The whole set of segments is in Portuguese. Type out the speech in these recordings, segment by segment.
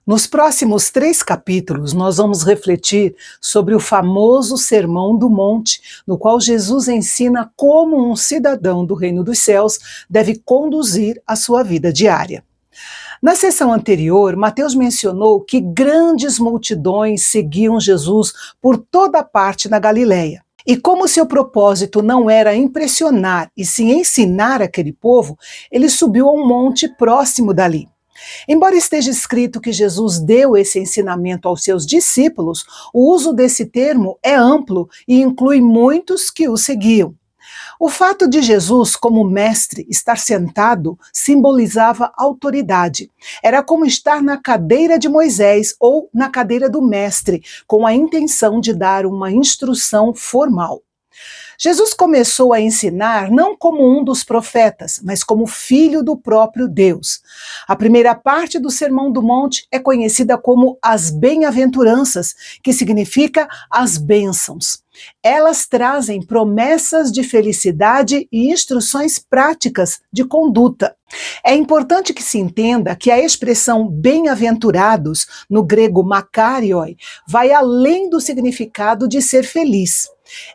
Nos próximos 3 capítulos, nós vamos refletir sobre o famoso Sermão do Monte, no qual Jesus ensina como um cidadão do Reino dos Céus deve conduzir a sua vida diária. Na sessão anterior, Mateus mencionou que grandes multidões seguiam Jesus por toda parte na Galileia. E como seu propósito não era impressionar e sim ensinar aquele povo, ele subiu a um monte próximo dali. Embora esteja escrito que Jesus deu esse ensinamento aos seus discípulos, o uso desse termo é amplo e inclui muitos que o seguiam. O fato de Jesus, como mestre, estar sentado simbolizava autoridade. Era como estar na cadeira de Moisés ou na cadeira do mestre, com a intenção de dar uma instrução formal. Jesus começou a ensinar não como um dos profetas, mas como filho do próprio Deus. A primeira parte do Sermão do Monte é conhecida como as bem-aventuranças, que significa as bênçãos. Elas trazem promessas de felicidade e instruções práticas de conduta. É importante que se entenda que a expressão bem-aventurados, no grego makarioi, vai além do significado de ser feliz.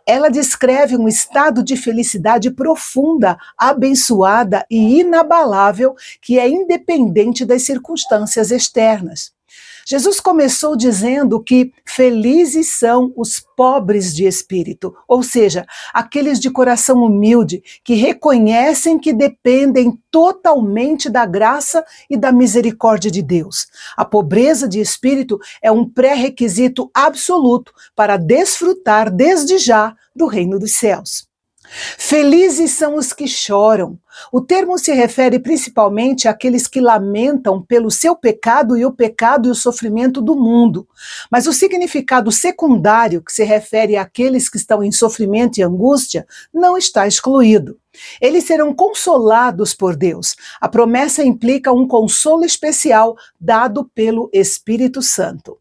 Ela descreve um estado de felicidade profunda, abençoada e inabalável que é independente das circunstâncias externas. Jesus começou dizendo que felizes são os pobres de espírito, ou seja, aqueles de coração humilde, que reconhecem que dependem totalmente da graça e da misericórdia de Deus. A pobreza de espírito é um pré-requisito absoluto para desfrutar desde já do reino dos céus. Felizes são os que choram. O termo se refere principalmente àqueles que lamentam pelo seu pecado e o sofrimento do mundo. Mas o significado secundário, que se refere àqueles que estão em sofrimento e angústia, não está excluído. Eles serão consolados por Deus. A promessa implica um consolo especial dado pelo Espírito Santo.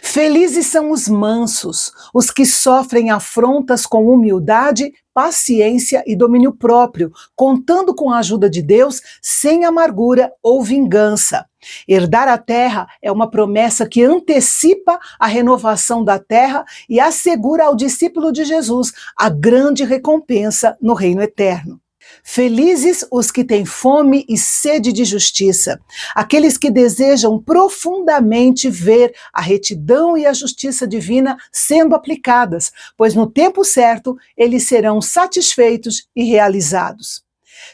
Felizes são os mansos, os que sofrem afrontas com humildade, paciência e domínio próprio, contando com a ajuda de Deus, sem amargura ou vingança. Herdar a terra é uma promessa que antecipa a renovação da terra e assegura ao discípulo de Jesus a grande recompensa no reino eterno. Felizes os que têm fome e sede de justiça, aqueles que desejam profundamente ver a retidão e a justiça divina sendo aplicadas, pois no tempo certo eles serão satisfeitos e realizados.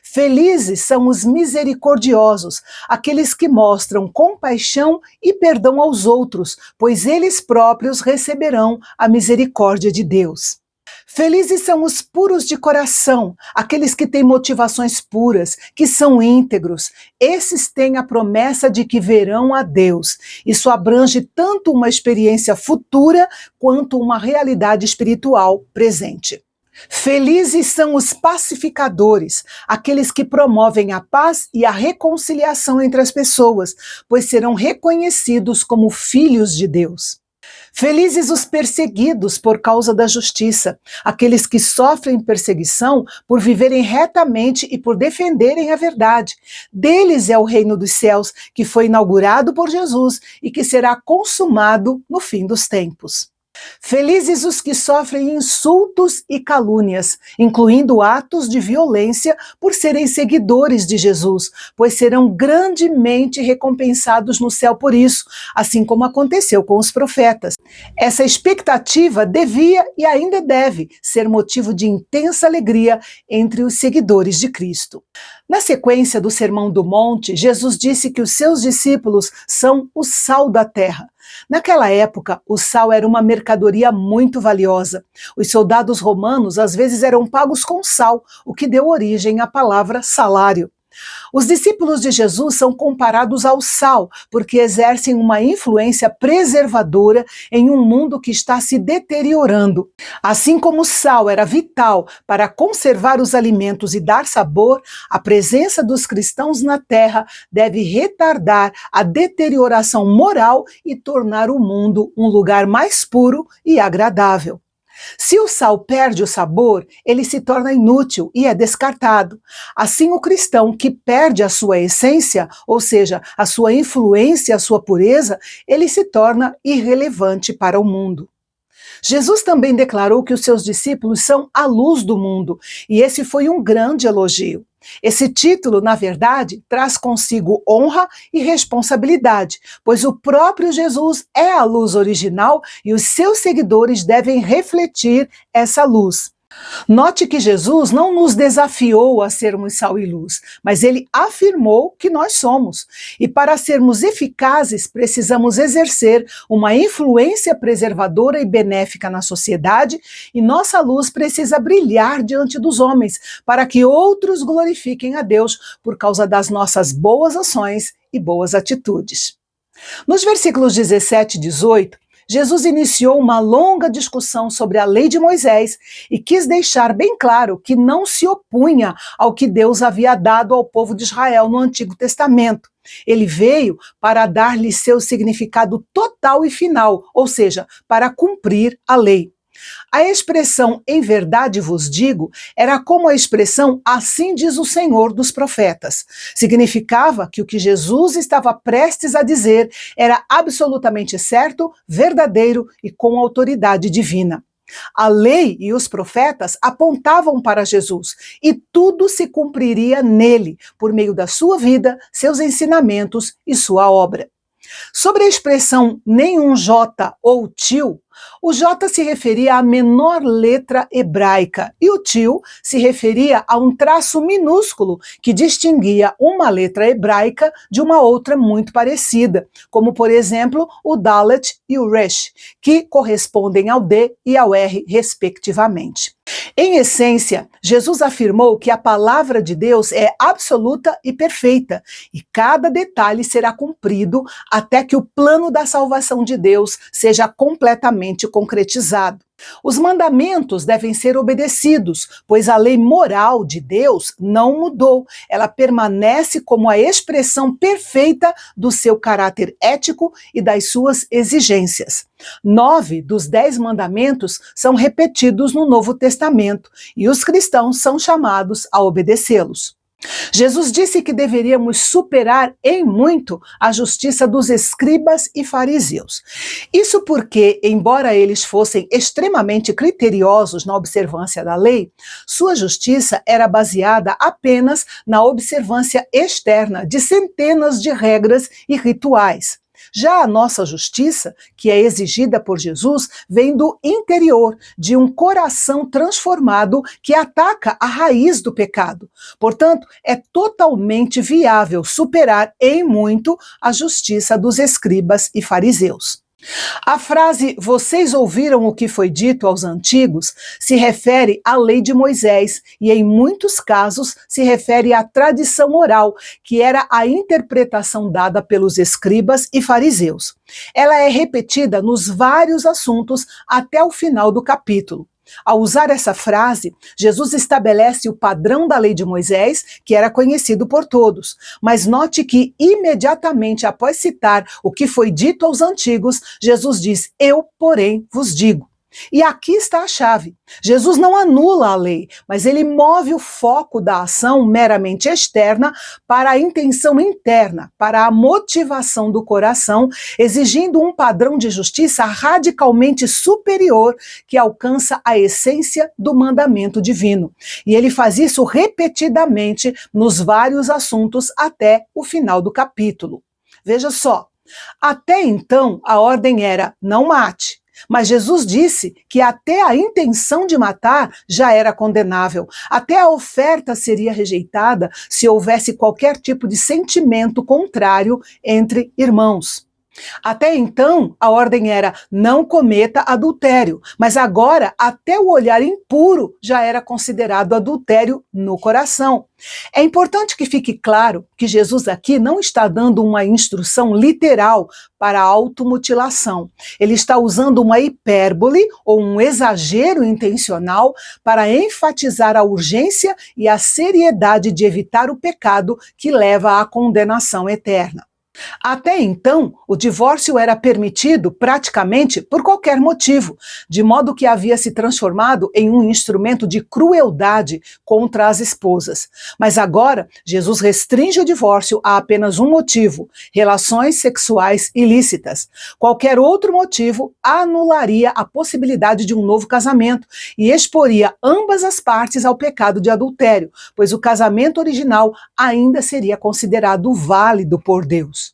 Felizes são os misericordiosos, aqueles que mostram compaixão e perdão aos outros, pois eles próprios receberão a misericórdia de Deus. Felizes são os puros de coração, aqueles que têm motivações puras, que são íntegros. Esses têm a promessa de que verão a Deus. Isso abrange tanto uma experiência futura quanto uma realidade espiritual presente. Felizes são os pacificadores, aqueles que promovem a paz e a reconciliação entre as pessoas, pois serão reconhecidos como filhos de Deus. Felizes os perseguidos por causa da justiça, aqueles que sofrem perseguição por viverem retamente e por defenderem a verdade. Deles é o reino dos céus, que foi inaugurado por Jesus e que será consumado no fim dos tempos. Felizes os que sofrem insultos e calúnias, incluindo atos de violência por serem seguidores de Jesus, pois serão grandemente recompensados no céu por isso, assim como aconteceu com os profetas. Essa expectativa devia e ainda deve ser motivo de intensa alegria entre os seguidores de Cristo. Na sequência do Sermão do Monte, Jesus disse que os seus discípulos são o sal da terra. Naquela época, o sal era uma mercadoria muito valiosa. Os soldados romanos às vezes eram pagos com sal, o que deu origem à palavra salário. Os discípulos de Jesus são comparados ao sal, porque exercem uma influência preservadora em um mundo que está se deteriorando. Assim como o sal era vital para conservar os alimentos e dar sabor, a presença dos cristãos na terra deve retardar a deterioração moral e tornar o mundo um lugar mais puro e agradável. Se o sal perde o sabor, ele se torna inútil e é descartado. Assim, o cristão que perde a sua essência, ou seja, a sua influência, a sua pureza, ele se torna irrelevante para o mundo. Jesus também declarou que os seus discípulos são a luz do mundo, e esse foi um grande elogio. Esse título, na verdade, traz consigo honra e responsabilidade, pois o próprio Jesus é a luz original e os seus seguidores devem refletir essa luz. Note que Jesus não nos desafiou a sermos sal e luz, mas ele afirmou que nós somos. E para sermos eficazes, precisamos exercer uma influência preservadora e benéfica na sociedade, e nossa luz precisa brilhar diante dos homens, para que outros glorifiquem a Deus por causa das nossas boas ações e boas atitudes. Nos versículos 17 e 18, Jesus iniciou uma longa discussão sobre a lei de Moisés e quis deixar bem claro que não se opunha ao que Deus havia dado ao povo de Israel no Antigo Testamento. Ele veio para dar-lhe seu significado total e final, ou seja, para cumprir a lei. A expressão "em verdade vos digo" era como a expressão "assim diz o Senhor" dos profetas. Significava que o que Jesus estava prestes a dizer era absolutamente certo, verdadeiro e com autoridade divina. A lei e os profetas apontavam para Jesus e tudo se cumpriria nele, por meio da sua vida, seus ensinamentos e sua obra. Sobre a expressão nenhum J ou tio, o J se referia à menor letra hebraica e o tio se referia a um traço minúsculo que distinguia uma letra hebraica de uma outra muito parecida, como por exemplo o Dalet e o Resh, que correspondem ao D e ao R respectivamente. Em essência, Jesus afirmou que a palavra de Deus é absoluta e perfeita, e cada detalhe será cumprido até que o plano da salvação de Deus seja completamente concretizado. Os mandamentos devem ser obedecidos, pois a lei moral de Deus não mudou. Ela permanece como a expressão perfeita do seu caráter ético e das suas exigências. 9 dos 10 mandamentos são repetidos no Novo Testamento e os cristãos são chamados a obedecê-los. Jesus disse que deveríamos superar em muito a justiça dos escribas e fariseus. Isso porque, embora eles fossem extremamente criteriosos na observância da lei, sua justiça era baseada apenas na observância externa de centenas de regras e rituais. Já a nossa justiça, que é exigida por Jesus, vem do interior, de um coração transformado que ataca a raiz do pecado. Portanto, é totalmente viável superar em muito a justiça dos escribas e fariseus. A frase "vocês ouviram o que foi dito aos antigos" se refere à lei de Moisés e, em muitos casos, se refere à tradição oral, que era a interpretação dada pelos escribas e fariseus. Ela é repetida nos vários assuntos até o final do capítulo. Ao usar essa frase, Jesus estabelece o padrão da lei de Moisés, que era conhecido por todos. Mas note que, imediatamente após citar o que foi dito aos antigos, Jesus diz: "Eu, porém, vos digo". E aqui está a chave. Jesus não anula a lei, mas ele move o foco da ação meramente externa para a intenção interna, para a motivação do coração, exigindo um padrão de justiça radicalmente superior que alcança a essência do mandamento divino. E ele faz isso repetidamente nos vários assuntos até o final do capítulo. Veja só, até então a ordem era: não mate. Mas Jesus disse que até a intenção de matar já era condenável. Até a oferta seria rejeitada se houvesse qualquer tipo de sentimento contrário entre irmãos. Até então, a ordem era: não cometa adultério, mas agora até o olhar impuro já era considerado adultério no coração. É importante que fique claro que Jesus aqui não está dando uma instrução literal para a automutilação. Ele está usando uma hipérbole ou um exagero intencional para enfatizar a urgência e a seriedade de evitar o pecado que leva à condenação eterna. Até então, o divórcio era permitido praticamente por qualquer motivo, de modo que havia se transformado em um instrumento de crueldade contra as esposas. Mas agora, Jesus restringe o divórcio a apenas um motivo: relações sexuais ilícitas. Qualquer outro motivo anularia a possibilidade de um novo casamento e exporia ambas as partes ao pecado de adultério, pois o casamento original ainda seria considerado válido por Deus.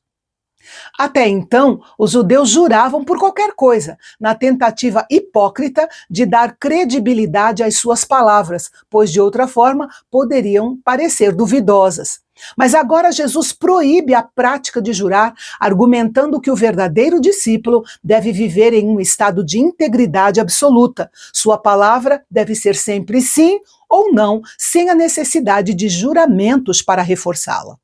Até então, os judeus juravam por qualquer coisa, na tentativa hipócrita de dar credibilidade às suas palavras, pois de outra forma poderiam parecer duvidosas. Mas agora Jesus proíbe a prática de jurar, argumentando que o verdadeiro discípulo deve viver em um estado de integridade absoluta. Sua palavra deve ser sempre sim ou não, sem a necessidade de juramentos para reforçá-la.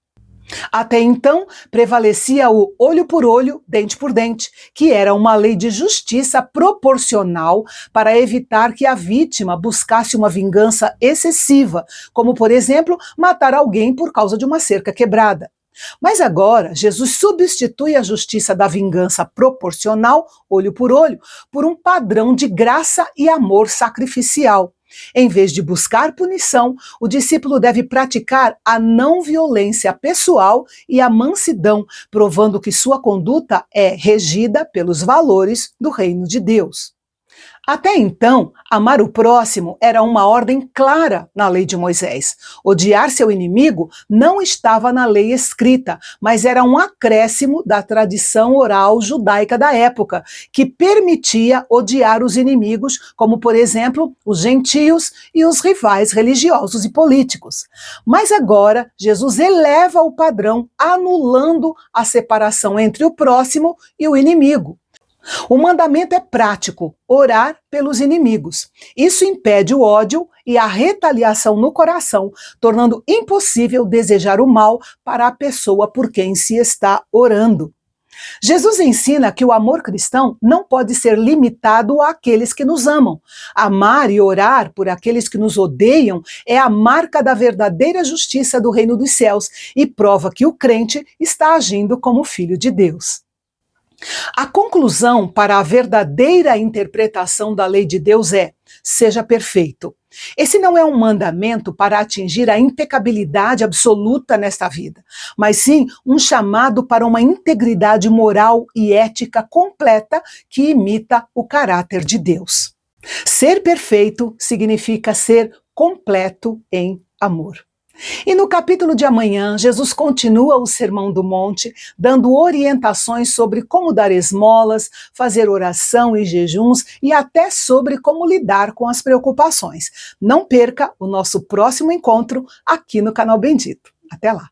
Até então, prevalecia o olho por olho, dente por dente, que era uma lei de justiça proporcional para evitar que a vítima buscasse uma vingança excessiva, como, por exemplo, matar alguém por causa de uma cerca quebrada. Mas agora, Jesus substitui a justiça da vingança proporcional, olho por um padrão de graça e amor sacrificial. Em vez de buscar punição, o discípulo deve praticar a não violência pessoal e a mansidão, provando que sua conduta é regida pelos valores do reino de Deus. Até então, amar o próximo era uma ordem clara na lei de Moisés. Odiar seu inimigo não estava na lei escrita, mas era um acréscimo da tradição oral judaica da época, que permitia odiar os inimigos, como, por exemplo, os gentios e os rivais religiosos e políticos. Mas agora, Jesus eleva o padrão, anulando a separação entre o próximo e o inimigo. O mandamento é prático: orar pelos inimigos. Isso impede o ódio e a retaliação no coração, tornando impossível desejar o mal para a pessoa por quem se está orando. Jesus ensina que o amor cristão não pode ser limitado àqueles que nos amam. Amar e orar por aqueles que nos odeiam é a marca da verdadeira justiça do reino dos céus e prova que o crente está agindo como filho de Deus. A conclusão para a verdadeira interpretação da lei de Deus é: seja perfeito. Esse não é um mandamento para atingir a impecabilidade absoluta nesta vida, mas sim um chamado para uma integridade moral e ética completa que imita o caráter de Deus. Ser perfeito significa ser completo em amor. E no capítulo de amanhã, Jesus continua o Sermão do Monte, dando orientações sobre como dar esmolas, fazer oração e jejuns e até sobre como lidar com as preocupações. Não perca o nosso próximo encontro aqui no Canal Bendito. Até lá!